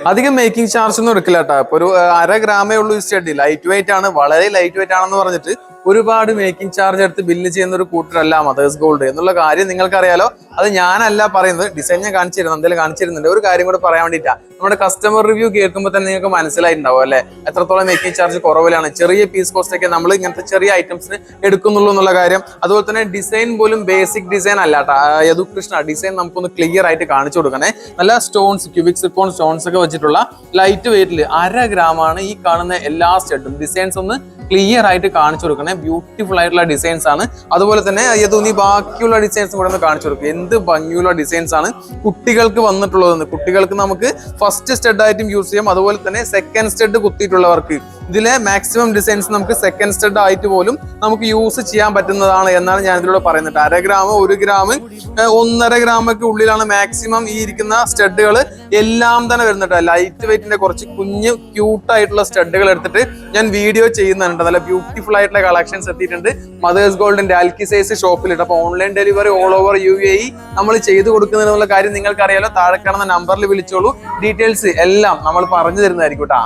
അധികം making charge ഒന്നും എടുക്കില്ല കേട്ടോ. ഇപ്പൊ ഒരു 1/2 ഗ്രാമേ ഉള്ളൂ ഈ സ്റ്റഡ്. ലൈറ്റ് വെയിറ്റ് ആണ്, വളരെ ലൈറ്റ് വെയിറ്റ് ആണെന്ന് പറഞ്ഞിട്ട് ഒരുപാട് മേക്കിംഗ് ചാർജ് എടുത്ത് ബില്ല് ചെയ്യുന്ന ഒരു കൂട്ടരല്ല മദേഴ്സ് ഗോൾഡ് എന്നുള്ള കാര്യം നിങ്ങൾക്കറിയാലോ. അത് ഞാനല്ല പറയുന്നത്, ഡിസൈൻ ഞാൻ കാണിച്ചിരുന്നു, എന്തായാലും കാണിച്ചിരുന്നുണ്ട്. ഒരു കാര്യം കൂടെ പറയാൻ വേണ്ടിയിട്ടാണ്, നമ്മുടെ കസ്റ്റമർ റിവ്യൂ കേൾക്കുമ്പോൾ തന്നെ നിങ്ങൾക്ക് മനസ്സിലായിട്ടുണ്ടാവും അല്ലെ എത്രത്തോളം മേക്കിംഗ് ചാർജ് കുറവിലാണ്. ചെറിയ പീസ് കോസ്റ്റ് ഒക്കെ നമ്മൾ ഇങ്ങനത്തെ ചെറിയ ഐറ്റംസിന് എടുക്കുന്നുള്ളൂ എന്നുള്ള കാര്യം. അതുപോലെ തന്നെ ഡിസൈൻ പോലും ബേസിക് ഡിസൈൻ അല്ല കേട്ടോ. യദുകൃഷ്ണ ഡിസൈൻ നമുക്കൊന്ന് ക്ലിയർ ആയിട്ട് കാണിച്ചു കൊടുക്കണേ. നല്ല സ്റ്റോൺസ്, ക്യൂബിക് സിർക്കോൺ സ്റ്റോൺസ് ഒക്കെ വെച്ചിട്ടുള്ള ലൈറ്റ് വെയിറ്റിൽ 1/2 ഗ്രാമാണ് ഈ കാണുന്ന എല്ലാ സ്റ്റഡും. ഡിസൈൻസ് ഒന്ന് ക്ലിയർ ആയിട്ട് കാണിച്ചു കൊടുക്കണേ. ബ്യൂട്ടിഫുൾ ആയിട്ടുള്ള ഡിസൈൻസ് ആണ്. അതുപോലെ തന്നെ യദുനി ബാക്കിയുള്ള ഡിസൈൻസ് കൂടെ ഒന്ന് കാണിച്ചു കൊടുക്കും. എന്ത് ഭംഗിയുള്ള ഡിസൈൻസ് ആണ് കുട്ടികൾക്ക് വന്നിട്ടുള്ളതെന്ന്. കുട്ടികൾക്ക് നമുക്ക് ഫസ്റ്റ് സ്റ്റഡ് ആയിട്ടും യൂസ് ചെയ്യാം, അതുപോലെ തന്നെ സെക്കൻഡ് സ്റ്റഡ് കുത്തിയിട്ടുള്ളവർക്ക്. ഇതിലെ മാക്സിമം ഡിസൈൻസ് നമുക്ക് സെക്കൻഡ് സ്റ്റഡ് ആയിട്ട് പോലും നമുക്ക് യൂസ് ചെയ്യാൻ പറ്റുന്നതാണ് എന്നാണ് ഞാൻ ഇതിലൂടെ പറയുന്നത്. 1/2 ഗ്രാം, 1 ഗ്രാം, 1.5 ഗ്രാമൊക്കെ ഉള്ളിലാണ് മാക്സിമം ഈ ഇരിക്കുന്ന സ്റ്റഡുകൾ എല്ലാം തന്നെ വരുന്നുണ്ട്. ലൈറ്റ് വെയിറ്റിന്റെ കുറച്ച് കുഞ്ഞ് ക്യൂട്ടായിട്ടുള്ള സ്റ്റഡുകൾ എടുത്തിട്ട് ഞാൻ വീഡിയോ ചെയ്യുന്നുണ്ട്. നല്ല ബ്യൂട്ടിഫുൾ ആയിട്ടുള്ള കളക്ഷൻസ് എത്തിയിട്ടുണ്ട് മദേഴ്സ് ഗോൾഡിന്റെ അൽക്കി സൈസ് ഷോപ്പിലിട്ട്. അപ്പൊ online delivery all over UAE നമ്മൾ ചെയ്തു കൊടുക്കുന്നതിനുള്ള കാര്യം നിങ്ങൾക്ക് അറിയാലോ. താഴെ കാണുന്ന നമ്പറിൽ വിളിച്ചോളൂ, ഡീറ്റെയിൽസ് എല്ലാം നമ്മൾ പറഞ്ഞു തരുന്നതായിരിക്കും കേട്ടോ.